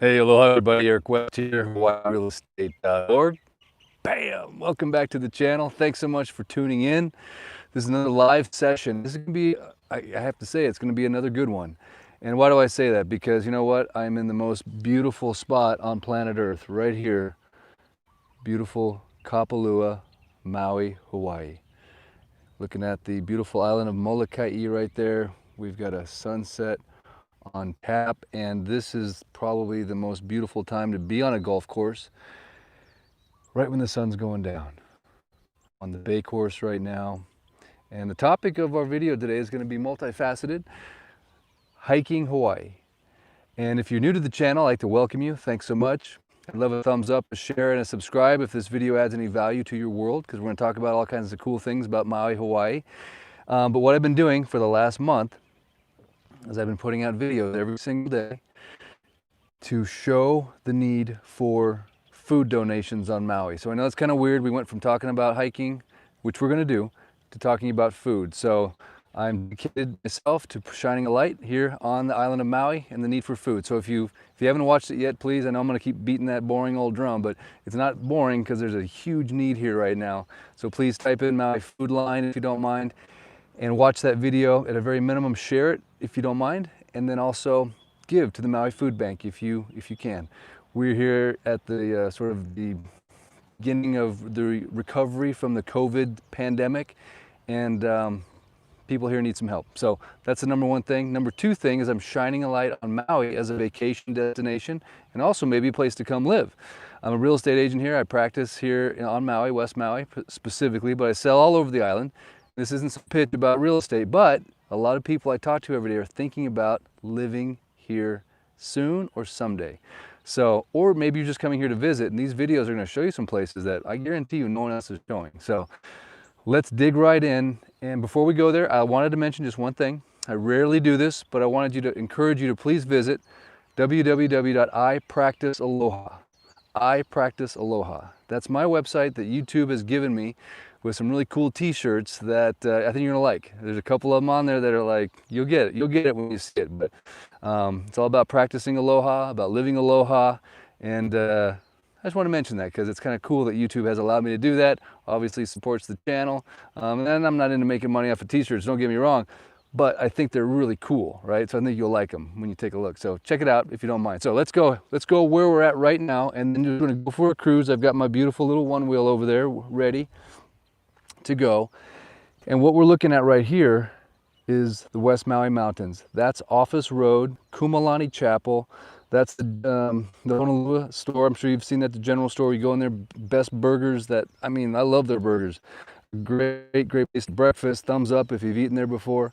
Hey, aloha everybody, Eric West here, Hawaii Real Estate.org. Bam! Welcome back to the channel. Thanks so much for tuning in. This is another live session. This is going to be, I have to say, it's going to be another good one. And why do I say that? Because you know what? I'm in the most beautiful spot on planet Earth, right here. Beautiful Kapalua, Maui, Hawaii. Looking at the beautiful island of Molokai right there. We've got a sunset on tap, and this is probably the most beautiful time to be on a golf course right when the sun's going down. On the bay course right now. And the topic of our video today is going to be multifaceted: hiking Hawaii. And if you're new to the channel, I'd like to welcome you. Thanks so much. I'd love a thumbs up, a share, and a subscribe if this video adds any value to your world, because we're going to talk about all kinds of cool things about Maui, Hawaii. But what I've been doing for the last month is I've been putting out videos every single day to show the need for food donations on Maui. So I know it's kind of weird. We went from talking about hiking, which we're going to do, to talking about food. So I'm dedicated myself to shining a light here on the island of Maui and the need for food. So if you haven't watched it yet, please, I know I'm going to keep beating that boring old drum, but it's not boring because there's a huge need here right now. So please type in Maui food line if you don't mind, and watch that video. At a very minimum, share it if you don't mind, and then also give to the Maui Food Bank if you can. We're here at the sort of the beginning of the recovery from the COVID pandemic, and people here need some help. So that's the number one thing. Number two thing is I'm shining a light on Maui as a vacation destination and also maybe a place to come live. I'm a real estate agent here. I practice here on Maui, West Maui specifically, but I sell all over the island. This isn't some pitch about real estate, but a lot of people I talk to every day are thinking about living here soon or someday. So, or maybe you're just coming here to visit, and these videos are going to show you some places that I guarantee you no one else is showing. So let's dig right in. And before we go there, I wanted to mention just one thing. I rarely do this, but I wanted to encourage you to please visit www.ipracticealoha. iPracticeAloha. That's my website that YouTube has given me with some really cool t-shirts that I think you're gonna like. There's a couple of them on there that are like, you'll get it when you see it. But it's all about practicing aloha, about living aloha, and I just want to mention that because it's kind of cool that YouTube has allowed me to do that. Obviously supports the channel, and I'm not into making money off of t-shirts, don't get me wrong, but I think they're really cool, right? So I think you'll like them when you take a look. So check it out if you don't mind. So let's go where we're at right now, and then we're gonna go for a cruise. I've got my beautiful little one wheel over there ready to go. And what we're looking at right here is the West Maui Mountains. That's Office Road, Kumalani Chapel. That's the Honolulu store. I'm sure you've seen that, the general store. You go in there, best burgers that, I mean, I love their burgers. Great place to breakfast. Thumbs up if you've eaten there before.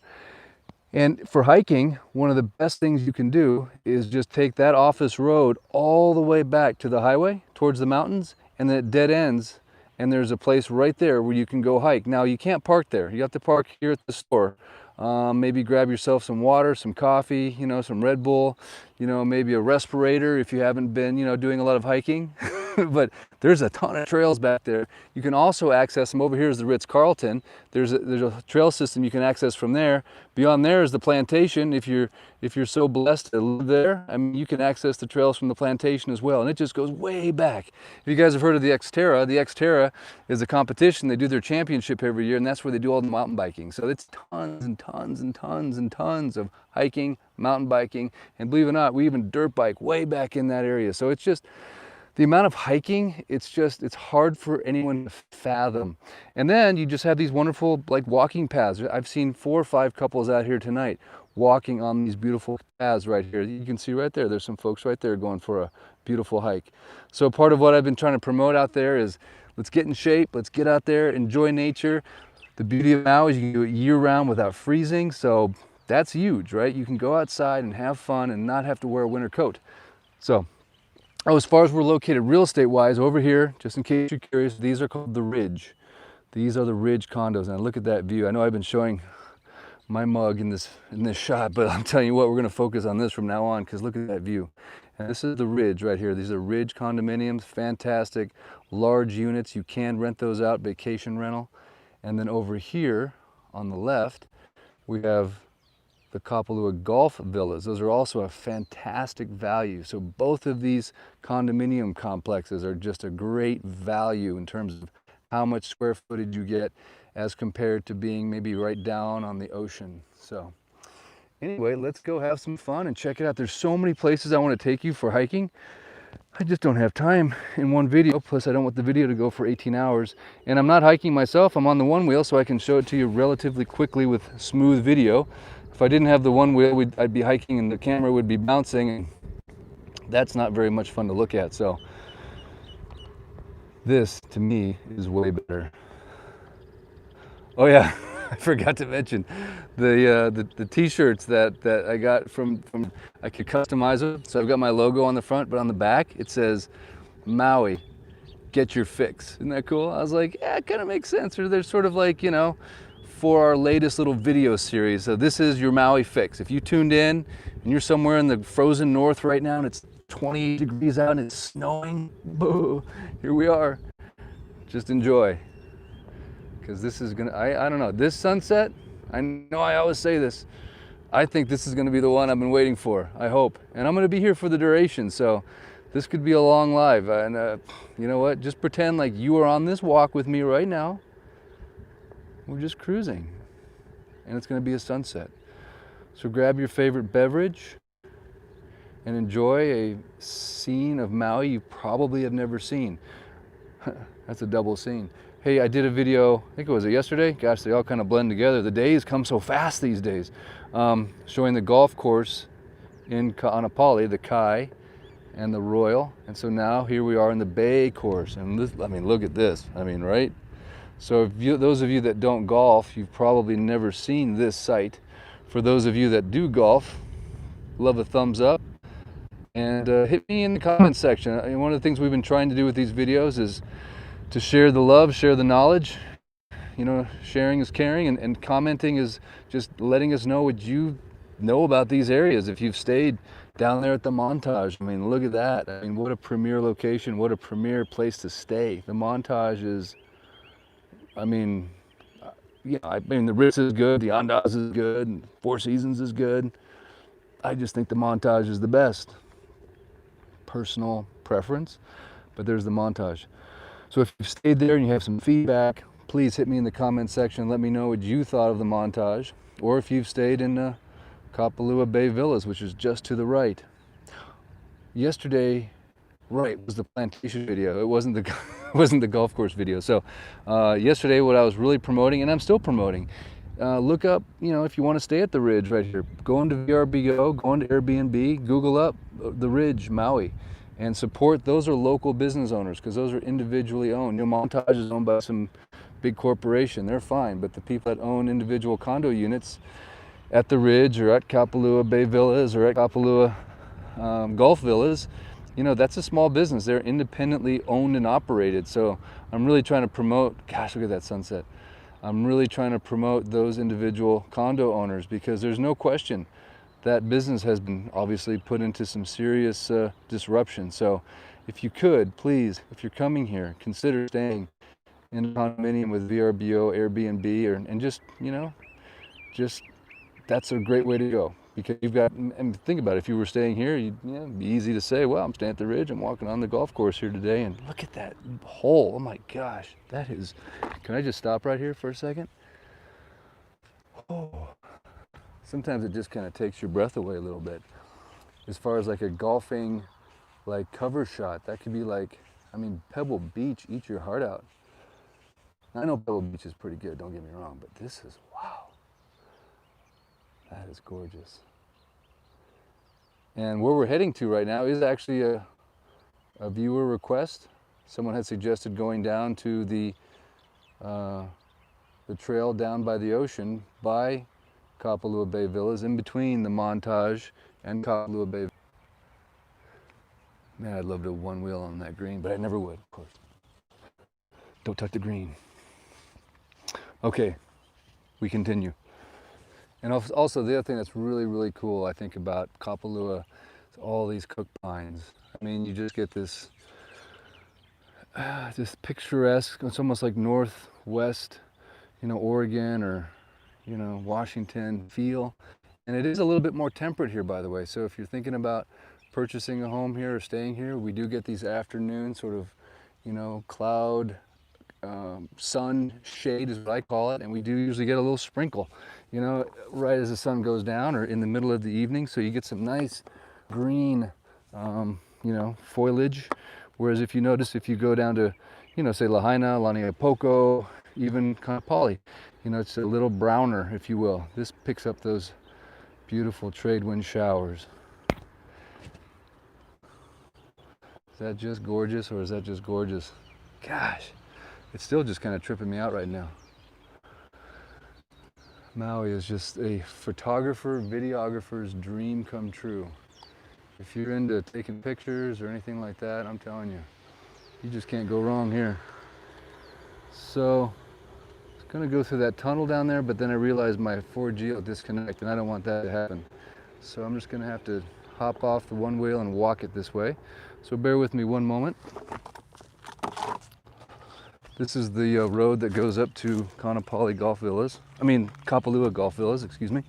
And for hiking, one of the best things you can do is just take that Office Road all the way back to the highway towards the mountains, and then it dead ends, and there's a place right there where you can go hike. Now, you can't park there. You have to park here at the store. Maybe grab yourself some water, some coffee, you know, some Red Bull, you know, maybe a respirator if you haven't been, you know, doing a lot of hiking. But there's a ton of trails back there. You can also access them. Over here is the Ritz-Carlton. There's a trail system you can access from there. Beyond there is the Plantation. If you're so blessed to live there, I mean, you can access the trails from the Plantation as well. And it just goes way back. If you guys have heard of the Xterra is a competition. They do their championship every year, and that's where they do all the mountain biking. So it's tons and tons and tons and tons of hiking, mountain biking, and believe it or not, we even dirt bike way back in that area. So it's just the amount of hiking, it's hard for anyone to fathom. And then you just have these wonderful like walking paths. I've seen 4 or 5 couples out here tonight walking on these beautiful paths right here. You can see right there, there's some folks right there going for a beautiful hike. So part of what I've been trying to promote out there is let's get in shape, let's get out there, enjoy nature. The beauty of Maui is you can do it year round without freezing. So that's huge, right? You can go outside and have fun and not have to wear a winter coat. So, as far as we're located real estate wise, over here, just in case you're curious, these are called the Ridge. These are the Ridge condos. And look at that view. I know I've been showing my mug in this shot, but I'm telling you what, we're going to focus on this from now on, because look at that view. And this is the Ridge right here. These are Ridge condominiums, fantastic, large units. You can rent those out, vacation rental. And then over here on the left, we have the Kapalua Golf Villas. Those are also a fantastic value. So both of these condominium complexes are just a great value in terms of how much square footage you get as compared to being maybe right down on the ocean. So anyway, let's go have some fun and check it out. There's so many places I want to take you for hiking. I just don't have time in one video, plus I don't want the video to go for 18 hours. And I'm not hiking myself, I'm on the one wheel, so I can show it to you relatively quickly with smooth video. If I didn't have the one wheel, I'd be hiking and the camera would be bouncing, and that's not very much fun to look at. So this, to me, is way better. Oh yeah, I forgot to mention the t-shirts that I got from I could customize them. So I've got my logo on the front, but on the back it says Maui, get your fix. Isn't that cool? I was like, yeah, it kind of makes sense. Or they're sort of like, you know, for our latest little video series. So this is your Maui fix. If you tuned in and you're somewhere in the frozen north right now and it's 20 degrees out and it's snowing, boo, here we are. Just enjoy. Because this is gonna, I don't know, this sunset, I know I always say this, I think this is gonna be the one I've been waiting for, I hope. And I'm gonna be here for the duration, so this could be a long live. And you know what, just pretend like you are on this walk with me right now. We're just cruising, and it's gonna be a sunset. So grab your favorite beverage and enjoy a scene of Maui you probably have never seen. That's a double scene. Hey, I did a video, I think it was yesterday. Gosh, they all kind of blend together. The days come so fast these days. Showing the golf course in Ka'anapali, the Kai and the Royal. And so now here we are in the Bay course. And this, I mean, look at this. I mean, right? So if you, those of you that don't golf, you've probably never seen this site. For those of you that do golf, love a thumbs up. And hit me in the comments section. I mean, one of the things we've been trying to do with these videos is to share the love, share the knowledge. You know, sharing is caring, and commenting is just letting us know what you know about these areas. If you've stayed down there at the Montage, I mean, look at that. I mean, what a premier location, what a premier place to stay. The Montage is, I mean, yeah, I mean, the Ritz is good, the Andaz is good, and Four Seasons is good. I just think the Montage is the best. Personal preference, but there's the Montage. So if you've stayed there and you have some feedback, please hit me in the comments section. Let me know what you thought of the Montage, or if you've stayed in Kapalua Bay Villas, which is just to the right. Yesterday, right, was the Plantation video. It wasn't the wasn't the golf course video. So yesterday, what I was really promoting, and I'm still promoting, look up, you know, if you want to stay at the Ridge right here, go into VRBO, go into Airbnb, Google up the Ridge, Maui. And support, those are local business owners, because those are individually owned. You know, Montage is owned by some big corporation, they're fine, but the people that own individual condo units at the Ridge or at Kapalua Bay Villas or at Kapalua Golf Villas, you know, that's a small business. They're independently owned and operated. So I'm really trying to promote, gosh, look at that sunset. I'm really trying to promote those individual condo owners, because there's no question that business has been obviously put into some serious disruption. So if you could, please, if you're coming here, consider staying in a condominium with VRBO, Airbnb, and just, you know, just, that's a great way to go. Because you've got, and think about it, if you were staying here, it'd be easy to say, well, I'm staying at the Ridge, I'm walking on the golf course here today, and look at that hole. Oh my gosh, that is, can I just stop right here for a second? Oh. Sometimes it just kind of takes your breath away a little bit. As far as like a golfing, like cover shot, that could be like, I mean, Pebble Beach, eat your heart out. I know Pebble Beach is pretty good, don't get me wrong, but this is, wow. That is gorgeous. And where we're heading to right now is actually a viewer request. Someone had suggested going down to the trail down by the ocean by Kapalua Bay Villas, in between the Montage and Kapalua Bay. Man, I'd love to one wheel on that green, but I never would, of course. Don't touch the green. Okay, we continue. And also the other thing that's really, really cool, I think, about Kapalua is all these cook pines. I mean, you just get this picturesque, it's almost like northwest, you know, Oregon or, you know, Washington feel. And it is a little bit more temperate here, by the way. So if you're thinking about purchasing a home here or staying here, we do get these afternoon sort of, you know, cloud, sun shade is what I call it. And we do usually get a little sprinkle, you know, right as the sun goes down or in the middle of the evening. So you get some nice green, you know, foliage. Whereas if you notice, if you go down to, you know, say Lahaina, Laniapoko, even Kapalua, you know, it's a little browner, if you will. This picks up those beautiful trade wind showers. Is that just gorgeous, or is that just gorgeous? Gosh, it's still just kind of tripping me out right now. Maui is just a photographer, videographer's dream come true. If you're into taking pictures or anything like that, I'm telling you, you just can't go wrong here. So gonna go through that tunnel down there, but then I realized my 4G will disconnect and I don't want that to happen. So I'm just gonna have to hop off the one wheel and walk it this way. So bear with me one moment. This is the road that goes up to Kapalua Golf Villas. I mean, Kapalua Golf Villas, excuse me.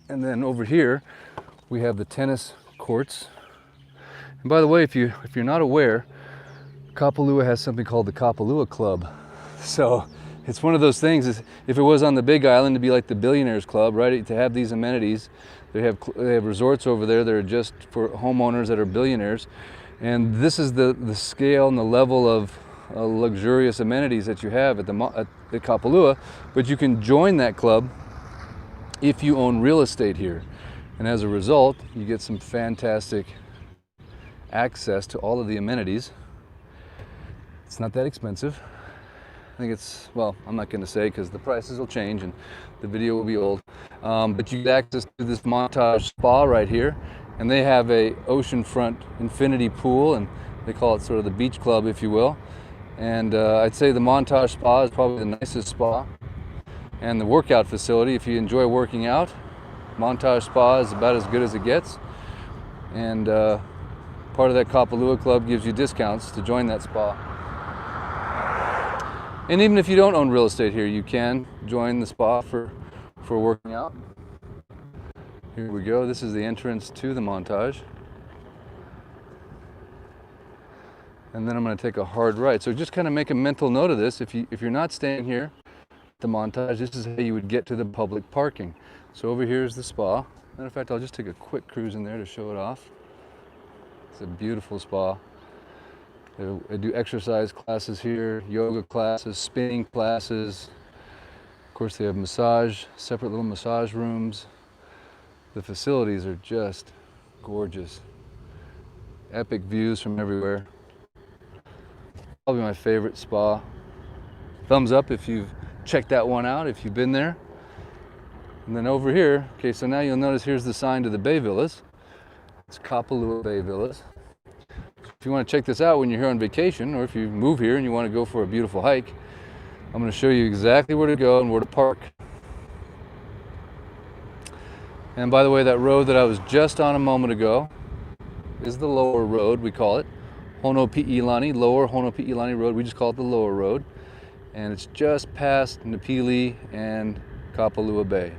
And then over here, we have the tennis courts. And by the way, if you're not aware, Kapalua has something called the Kapalua Club. So it's one of those things, is if it was on the Big Island, it'd be like the Billionaires Club, right? To have these amenities. They have resorts over there that are just for homeowners that are billionaires. And this is the scale and the level of luxurious amenities that you have at the Kapalua. But you can join that club if you own real estate here. And as a result, you get some fantastic access to all of the amenities. It's not that expensive. I think it's, well, I'm not going to say because the prices will change and the video will be old. But you get access to this Montage spa right here, and they have a oceanfront infinity pool, and they call it sort of the beach club, if you will. And I'd say the Montage spa is probably the nicest spa. And the workout facility, if you enjoy working out, Montage spa is about as good as it gets. And part of that Kapalua Club gives you discounts to join that spa. And even if you don't own real estate here, you can join the spa for working out. Here we go. This is the entrance to the Montage. And then I'm going to take a hard right. So just kind of make a mental note of this. If you're not staying here at the Montage, this is how you would get to the public parking. So over here is the spa. Matter of fact, I'll just take a quick cruise in there to show it off. It's a beautiful spa. I do exercise classes here, yoga classes, spinning classes. Of course, they have massage, separate little massage rooms. The facilities are just gorgeous. Epic views from everywhere. Probably my favorite spa. Thumbs up if you've checked that one out, if you've been there. And then over here, okay, so now you'll notice here's the sign to the Bay Villas. It's Kapalua Bay Villas. If you want to check this out when you're here on vacation, or if you move here and you want to go for a beautiful hike, I'm going to show you exactly where to go and where to park. And by the way, that road that I was just on a moment ago is the lower road, we call it. Honopi'ilani, lower Honopi'ilani Road. We just call it the lower road. And it's just past Napili and Kapalua Bay.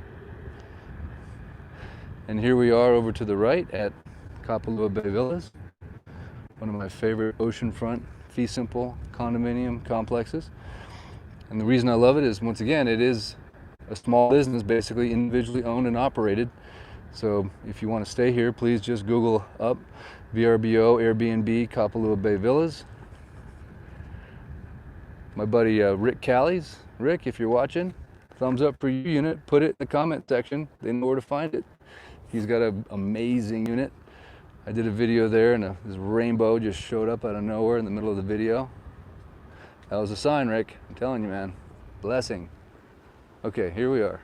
And here we are over to the right at Kapalua Bay Villas. One of my favorite oceanfront, fee simple condominium complexes. And the reason I love it is, once again, it is a small business, basically individually owned and operated. So if you want to stay here, please just Google up VRBO Airbnb Kapalua Bay Villas. My buddy Rick Callies. Rick, if you're watching, thumbs up for your unit. Put it in the comment section. They know where to find it. He's got an amazing unit. I did a video there and this rainbow just showed up out of nowhere in the middle of the video. That was a sign, Rick. I'm telling you, man. Blessing. Okay, here we are.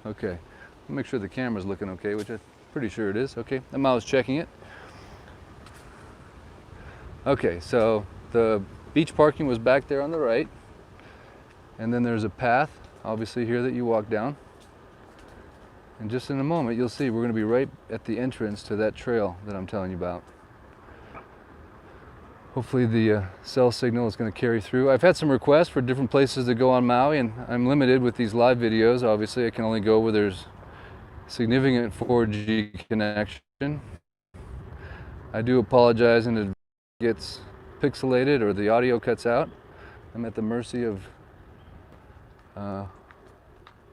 Okay, make sure the camera's looking okay, which I'm pretty sure it is. Okay, I'm always checking it. Okay, so the beach parking was back there on the right. And then there's a path, obviously, here that you walk down. And just in a moment, you'll see we're going to be right at the entrance to that trail that I'm telling you about. Hopefully the cell signal is going to carry through. I've had some requests for different places to go on Maui, and I'm limited with these live videos. Obviously, I can only go where there's significant 4G connection. I do apologize in advance if it gets pixelated or the audio cuts out. I'm at the mercy of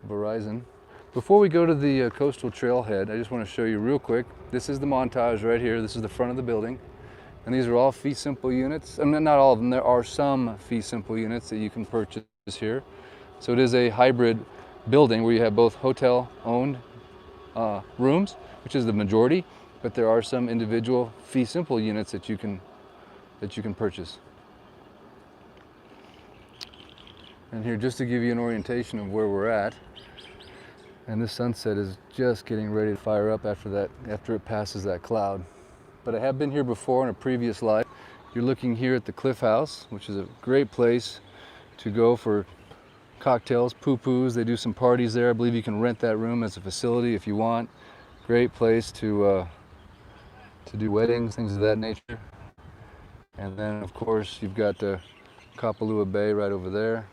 Verizon. Before we go to the coastal trailhead, I just want to show you real quick. This is the Montage right here. This is the front of the building. And these are all fee simple units. I mean, not all of them. There are some fee simple units that you can purchase here. So it is a hybrid building where you have both hotel owned rooms, which is the majority, but there are some individual fee simple units that you can purchase. And here, just to give you an orientation of where we're at, and this sunset is just getting ready to fire up after it passes that cloud. But I have been here before in a previous life. You're looking here at the Cliff House, which is a great place to go for cocktails, poo-poos. They do some parties there. I believe you can rent that room as a facility if you want. Great place to do weddings, things of that nature. And then, of course, you've got the Kapalua Bay right over there.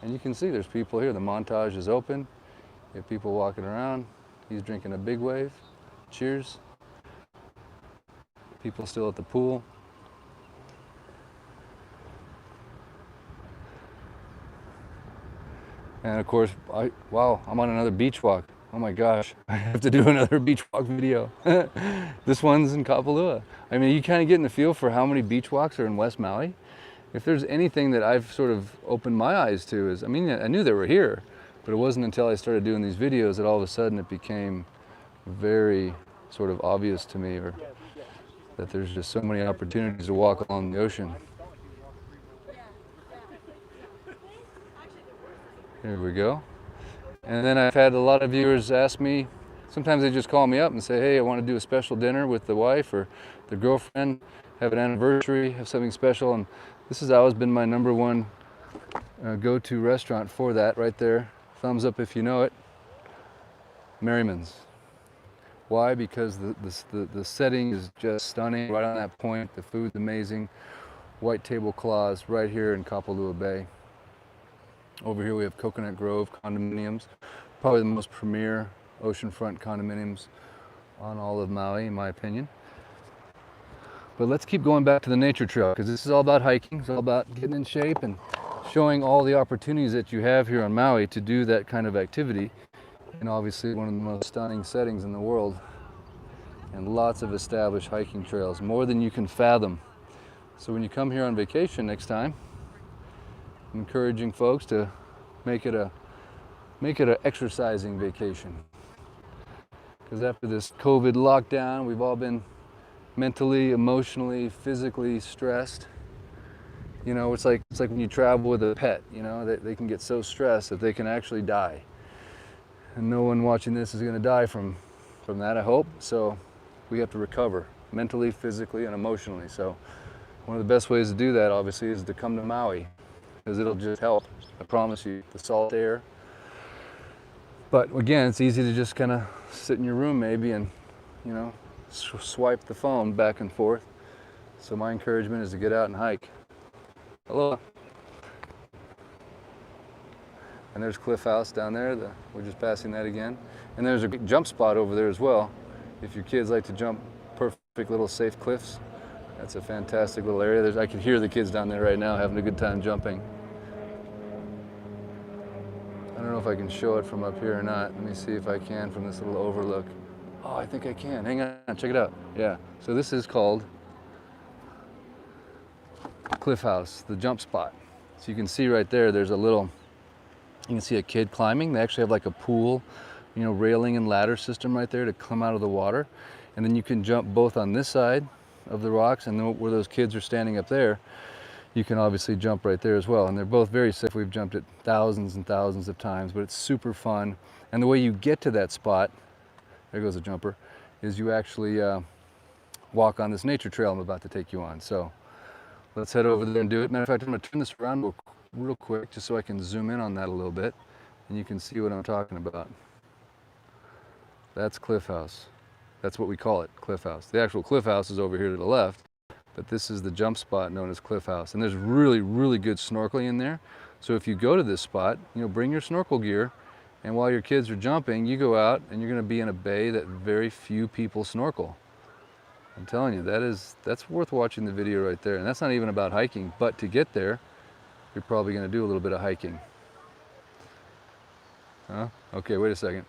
And you can see there's people here. The Montage is open. You have people walking around. He's drinking a big wave. Cheers. People still at the pool. And of course, wow, I'm on another beach walk. Oh my gosh, I have to do another beach walk video. This one's in Kapalua. I mean, you kind of get in the feel for how many beach walks are in West Maui. If there's anything that I've sort of opened my eyes to is, I mean, I knew they were here, but it wasn't until I started doing these videos that all of a sudden it became very sort of obvious to me, or that there's just so many opportunities to walk along the ocean. Here we go. And then I've had a lot of viewers ask me, sometimes they just call me up and say, hey, I want to do a special dinner with the wife or the girlfriend, have an anniversary, have something special. And this has always been my number one go-to restaurant for that right there. Thumbs up if you know it. Merriman's. Why? Because the setting is just stunning right on that point. The food's amazing. White tablecloths right here in Kapalua Bay. Over here we have Coconut Grove condominiums. Probably the most premier oceanfront condominiums on all of Maui, in my opinion. But let's keep going back to the nature trail, because this is all about hiking. It's all about getting in shape and showing all the opportunities that you have here on Maui to do that kind of activity. And obviously one of the most stunning settings in the world, and lots of established hiking trails, more than you can fathom. So when you come here on vacation next time, I'm encouraging folks to make it a exercising vacation. Because after this COVID lockdown, we've all been mentally, emotionally, physically stressed. You know, it's like when you travel with a pet, you know, they can get so stressed that they can actually die. And no one watching this is going to die from that, I hope. So we have to recover mentally, physically, and emotionally. So one of the best ways to do that, obviously, is to come to Maui, because it'll just help. I promise you, the salt air. But again, it's easy to just kind of sit in your room maybe and, you know, swipe the phone back and forth. So my encouragement is to get out and hike. Hello. And there's Cliff House down there. We're just passing that again. And there's a jump spot over there as well. If your kids like to jump perfect little safe cliffs, that's a fantastic little area. I can hear the kids down there right now having a good time jumping. I don't know if I can show it from up here or not. Let me see if I can from this little overlook. Oh, I think I can. Hang on, check it out. Yeah, so this is called Cliff House, the jump spot. So you can see right there, there's a little, you can see a kid climbing. They actually have like a pool, you know, railing and ladder system right there to come out of the water. And then you can jump both on this side of the rocks, and then where those kids are standing up there, you can obviously jump right there as well. And they're both very safe. We've jumped it thousands and thousands of times, but it's super fun. And the way you get to that spot, there goes a jumper, is you actually walk on this nature trail I'm about to take you on. So let's head over there and do it. Matter of fact, I'm going to turn this around real quick just so I can zoom in on that a little bit, and you can see what I'm talking about. That's Cliff House. That's what we call it, Cliff House. The actual Cliff House is over here to the left, but this is the jump spot known as Cliff House. And there's really, really good snorkeling in there. So if you go to this spot, bring your snorkel gear, and while your kids are jumping, you go out and you're gonna be in a bay that very few people snorkel. I'm telling you, that's worth watching the video right there. And that's not even about hiking, but to get there, you're probably gonna do a little bit of hiking. Huh? Okay, wait a second.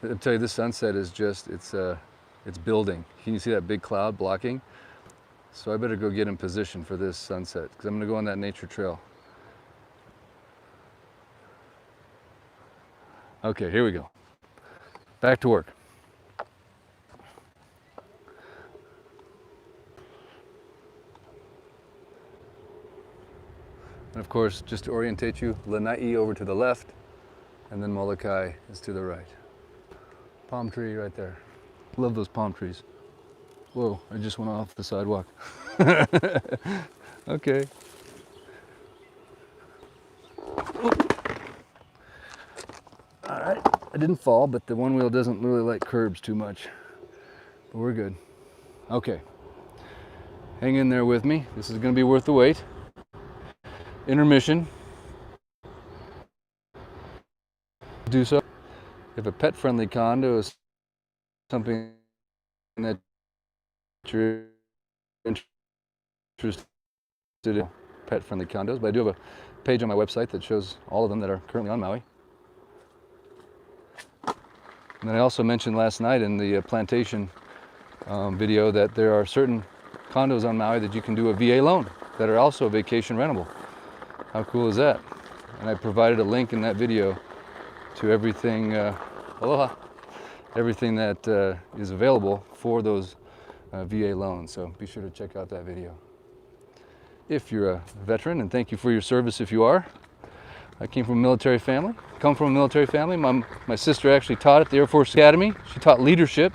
I'll tell you, this sunset is just, it's building. Can you see that big cloud blocking? So I better go get in position for this sunset, because I'm gonna go on that nature trail. Okay, here we go. Back to work. And of course, just to orientate you, Lanai over to the left, and then Molokai is to the right. Palm tree right there. Love those palm trees. Whoa, I just went off the sidewalk. Okay. All right, I didn't fall, but the one wheel doesn't really like curbs too much. But we're good. Okay. Hang in there with me. This is gonna be worth the wait. Intermission. Do so. If a pet-friendly condo is something that you're interested in, pet-friendly condos, but I do have a page on my website that shows all of them that are currently on Maui. And then I also mentioned last night in the Plantation video that there are certain condos on Maui that you can do a VA loan that are also vacation rentable. How cool is that? And I provided a link in that video to everything, aloha, everything that is available for those VA loans. So be sure to check out that video. If you're a veteran, and thank you for your service if you are. I came from a military family, come from a military family. My sister actually taught at the Air Force Academy. She taught leadership.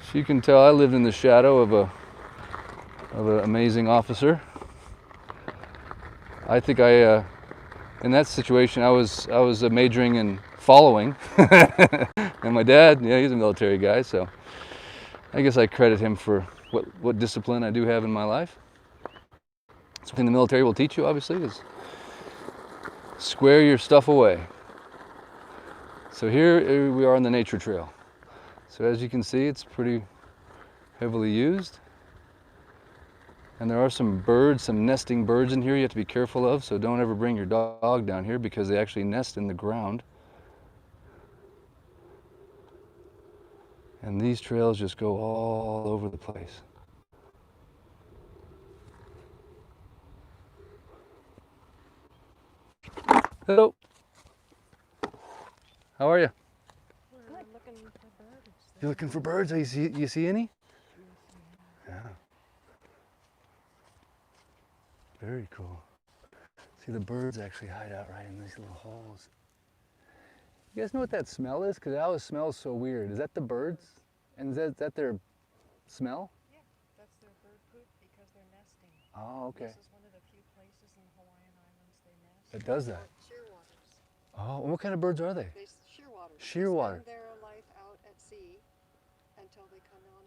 So you can tell I lived in the shadow of an amazing officer. I think in that situation, I was majoring in following. And my dad, yeah, he's a military guy, so I guess I credit him for what discipline I do have in my life. Something the military will teach you, obviously, is square your stuff away. So here we are on the nature trail. So as you can see, it's pretty heavily used. And there are some birds, some nesting birds in here you have to be careful of, so don't ever bring your dog down here because they actually nest in the ground. And these trails just go all over the place. Hello. How are you? We're looking for birds. You looking for birds? Oh, you see any? Yeah. Very cool. See, the birds actually hide out right in these little holes. You guys know what that smell is? Because it always smells so weird. Is that the birds? And is that their smell? Yeah, that's their bird poop because they're nesting. Oh, okay. This is one of the few places in the Hawaiian Islands they nest. It does that? Shearwaters. Oh, and what kind of birds are they? Shearwaters. Shearwater. They spend their life out at sea until they come on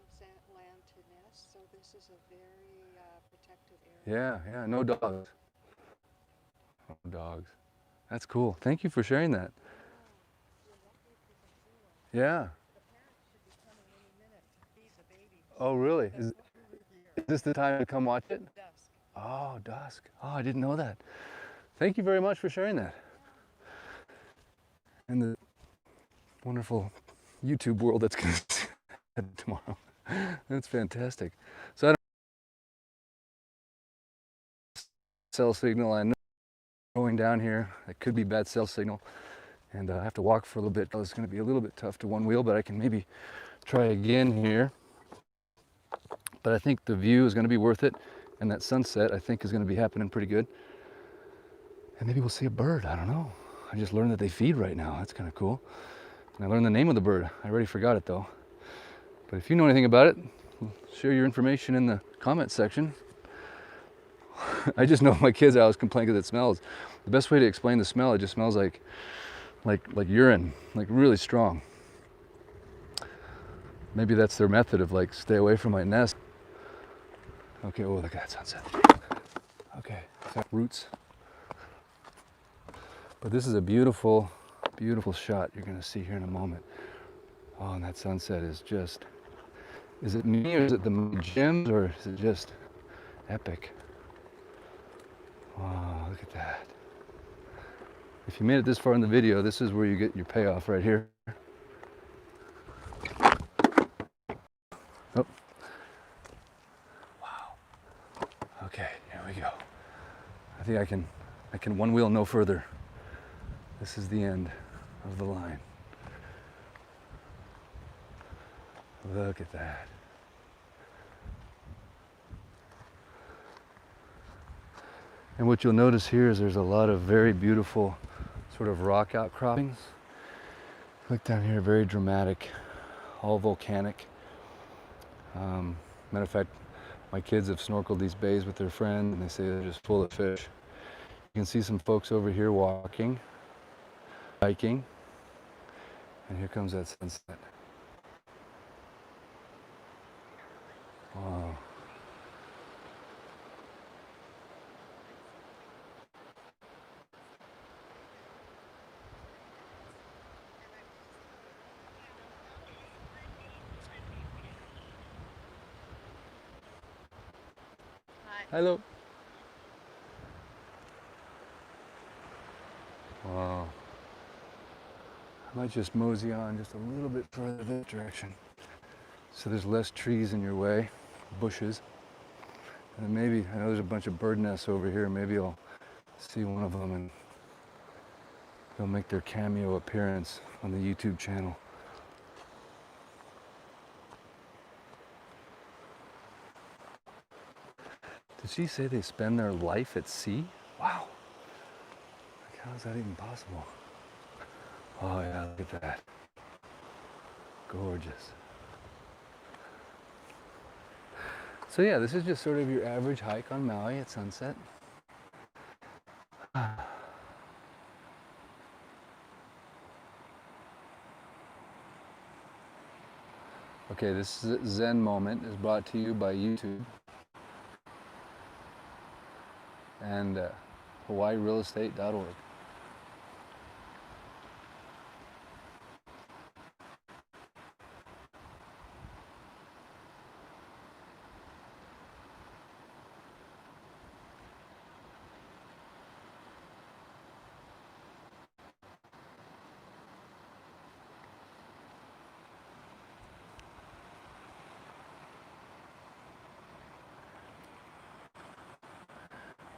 land to nest. So this is a very protected area. Yeah, no dogs. No dogs. That's cool. Thank you for sharing that. Yeah. The parents should be coming any minute to feed the baby. Oh, really? Is this the time to come watch it? Dusk. Oh, dusk. Oh, I didn't know that. Thank you very much for sharing that. And the wonderful YouTube world that's going to see that tomorrow. That's fantastic. So I don't cell signal. I know going down here, it could be bad cell signal. And I have to walk for a little bit. It's going to be a little bit tough to one wheel, but I can maybe try again here. But I think the view is going to be worth it. And that sunset, I think, is going to be happening pretty good. And maybe we'll see a bird. I don't know. I just learned that they feed right now. That's kind of cool. And I learned the name of the bird. I already forgot it, though. But if you know anything about it, share your information in the comment section. I just know my kids always complain because it smells. The best way to explain the smell, it just smells like urine, like really strong. Maybe that's their method of like, stay away from my nest. Okay, oh, look at that sunset. Okay, so roots. But this is a beautiful, beautiful shot you're gonna see here in a moment. Oh, and that sunset is just, is it me or is it the gyms or is it just epic? Wow, look at that. If you made it this far in the video, this is where you get your payoff right here. Oh. Wow. Okay, here we go. I think I can one wheel no further. This is the end of the line. Look at that. And what you'll notice here is there's a lot of very beautiful sort of rock outcroppings. Look down here, very dramatic, all volcanic. Matter of fact, my kids have snorkeled these bays with their friends and they say they're just full of fish. You can see some folks over here walking, hiking, and here comes that sunset. Wow. Hello. Wow. I might just mosey on just a little bit further that direction. So there's less trees in your way, bushes. And then maybe, I know there's a bunch of bird nests over here, maybe I'll see one of them and they'll make their cameo appearance on the YouTube channel. Did she say they spend their life at sea? Wow. Like, how is that even possible? Oh yeah, look at that. Gorgeous. So yeah, this is just sort of your average hike on Maui at sunset. Okay, this Zen moment is brought to you by YouTube and HawaiiRealEstate.org.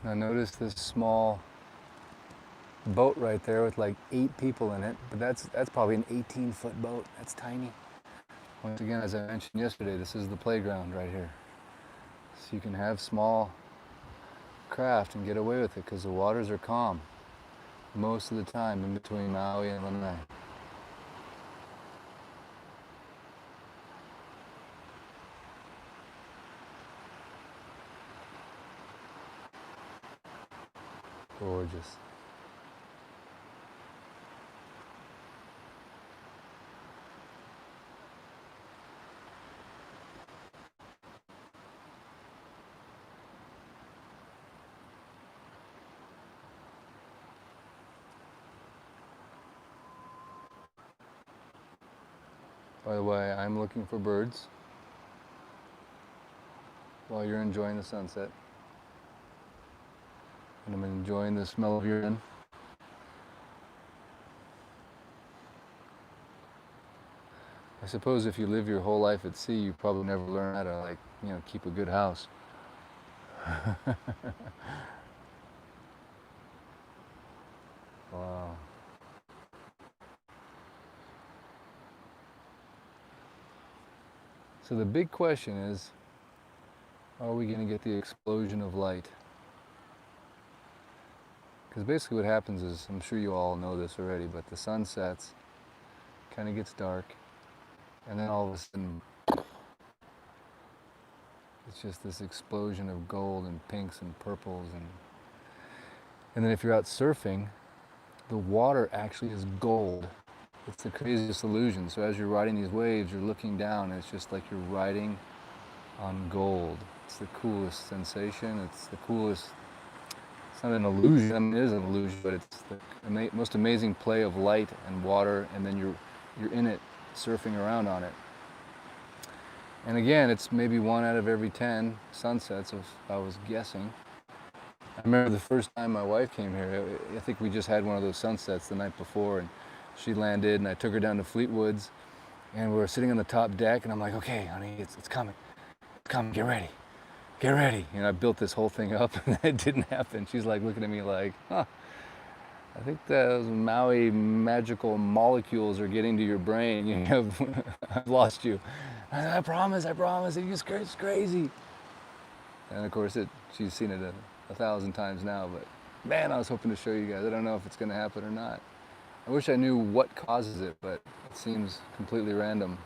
Now notice this small boat right there with like 8 people in it, but that's probably an 18-foot boat. That's tiny. Once again, as I mentioned yesterday, this is the playground right here. So you can have small craft and get away with it because the waters are calm most of the time in between Maui and Lanai. Gorgeous. By the way, I'm looking for birds while you're enjoying the sunset. And I'm enjoying the smell of urine. I suppose if you live your whole life at sea, you probably never learn how to, keep a good house. Wow. So the big question is, are we going to get the explosion of light? Because basically what happens is, I'm sure you all know this already, but the sun sets, kind of gets dark, and then all of a sudden, it's just this explosion of gold and pinks and purples. And then if you're out surfing, the water actually is gold. It's the craziest illusion. So as you're riding these waves, you're looking down, and it's just like you're riding on gold. It's the coolest sensation. It's the coolest. It's not an illusion. I mean, it is an illusion, but it's the most amazing play of light and water, and then you're in it, surfing around on it. And again, it's maybe 1 out of every 10 sunsets, if I was guessing. I remember the first time my wife came here, I think we just had one of those sunsets the night before, and she landed, and I took her down to Fleetwood's, and we were sitting on the top deck, and I'm like, okay, honey, it's coming. It's coming, get ready. Get ready. You know, I built this whole thing up, and it didn't happen. She's like looking at me like, huh, I think those Maui magical molecules are getting to your brain. You have, I've lost you. I promise, it's crazy. And of course, she's seen it 1,000 times now, but man, I was hoping to show you guys. I don't know if it's gonna happen or not. I wish I knew what causes it, but it seems completely random.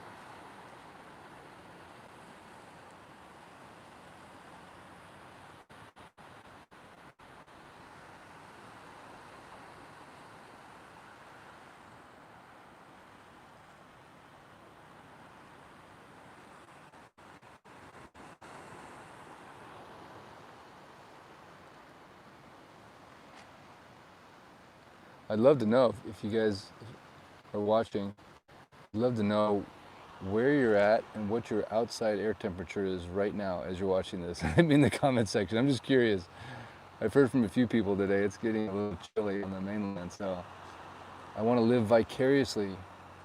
I'd love to know if you guys are watching, I'd love to know where you're at and what your outside air temperature is right now as you're watching this. I mean, in the comment section. I'm just curious. I've heard from a few people today it's getting a little chilly on the mainland, so I want to live vicariously.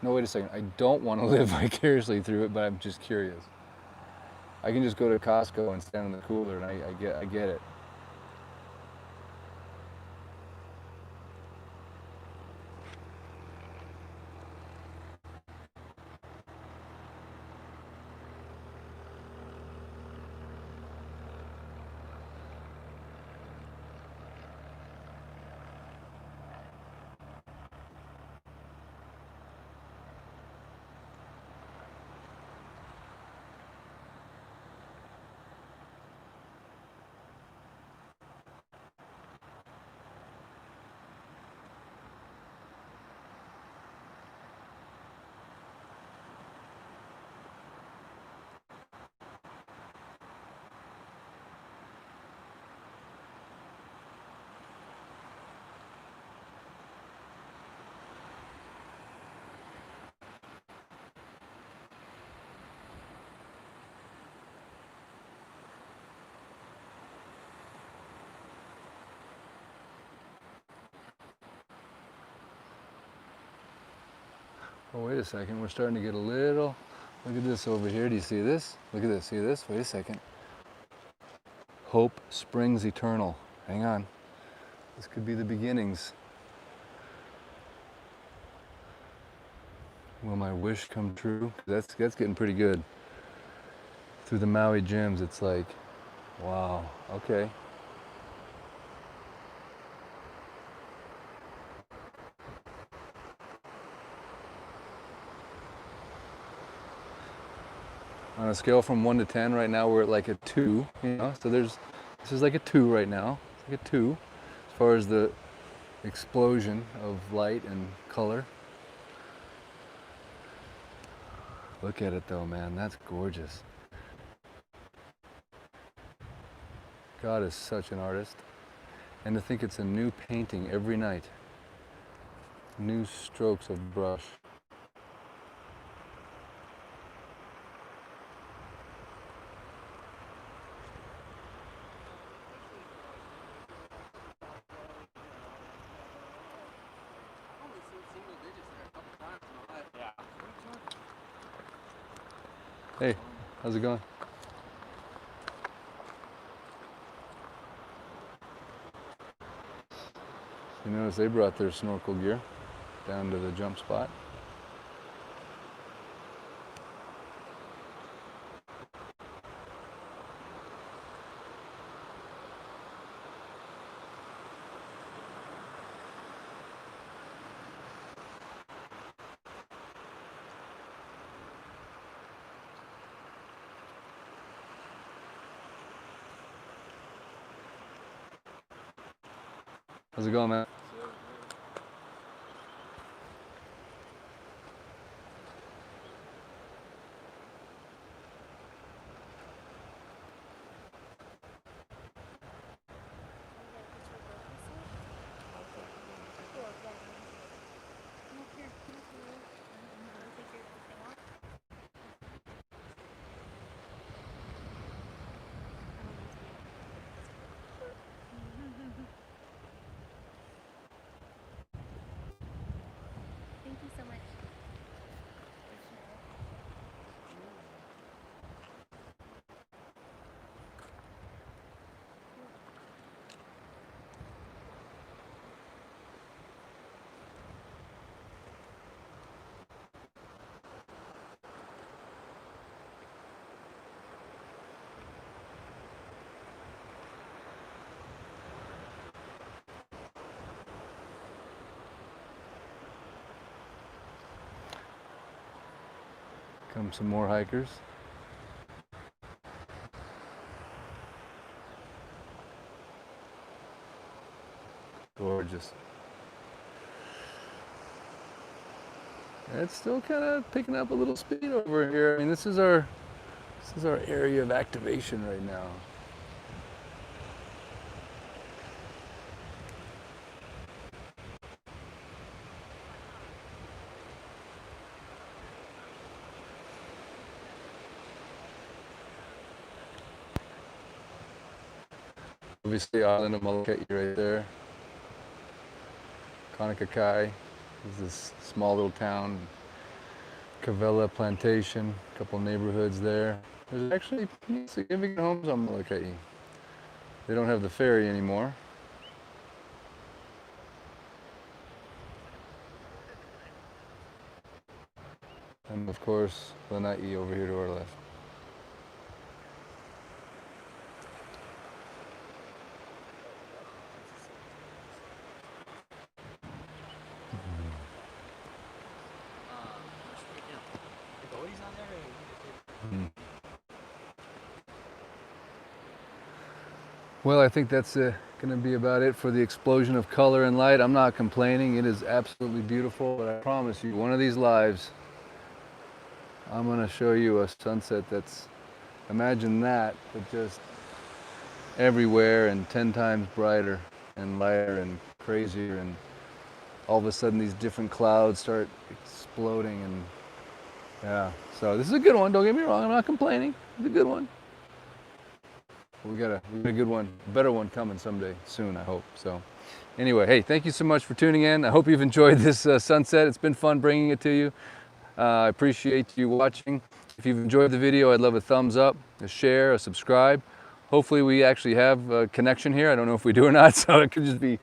No, wait a second. I don't want to live vicariously through it, but I'm just curious. I can just go to Costco and stand in the cooler, and I get it. Oh, wait a second. We're starting to get a little. Look at this over here. Do you see this? Look at this. See this? Wait a second. Hope springs eternal. Hang on. This could be the beginnings. Will my wish come true? That's getting pretty good. Through the Maui gyms, it's like, wow, okay. On a scale from 1 to 10, right now we're at like a 2, you know, so this is like a 2 right now. It's like a 2 as far as the explosion of light and color. Look at it though, man, that's gorgeous. God is such an artist. And to think it's a new painting every night. New strokes of brush. Hey, how's it going? You notice they brought their snorkel gear down to the jump spot. How's it going, man? Come some more hikers. Gorgeous. It's still kind of picking up a little speed over here. I mean, this is our area of activation right now. Obviously, island of Molokai right there. Kanakakai is this small little town. Kapalua Plantation, a couple neighborhoods there. There's actually significant homes on Molokai. They don't have the ferry anymore. And of course, Lanai over here to our left. Well, I think that's going to be about it for the explosion of color and light. I'm not complaining. It is absolutely beautiful, but I promise you, one of these lives, I'm going to show you a sunset that's, imagine that, but just everywhere and 10 times brighter and lighter and crazier, and all of a sudden these different clouds start exploding, and yeah. So this is a good one, don't get me wrong, I'm not complaining. It's a good one. We got a good one, a better one coming someday soon, I hope. So anyway, hey, thank you so much for tuning in. I hope you've enjoyed this sunset. It's been fun bringing it to you. I appreciate you watching. If you've enjoyed the video, I'd love a thumbs up, a share, a subscribe. Hopefully we actually have a connection here. I don't know if we do or not, so it could just be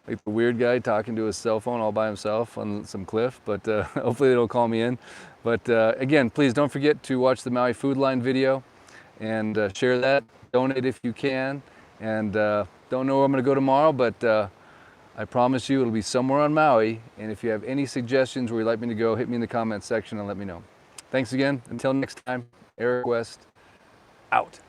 like the weird guy talking to his cell phone all by himself on some cliff, but hopefully it'll call me in. But again, please don't forget to watch the Maui Food Line video and share that. Donate if you can, and don't know where I'm going to go tomorrow, but I promise you it'll be somewhere on Maui. And if you have any suggestions where you'd like me to go, hit me in the comments section and let me know. Thanks again. Until next time, Eric West, out.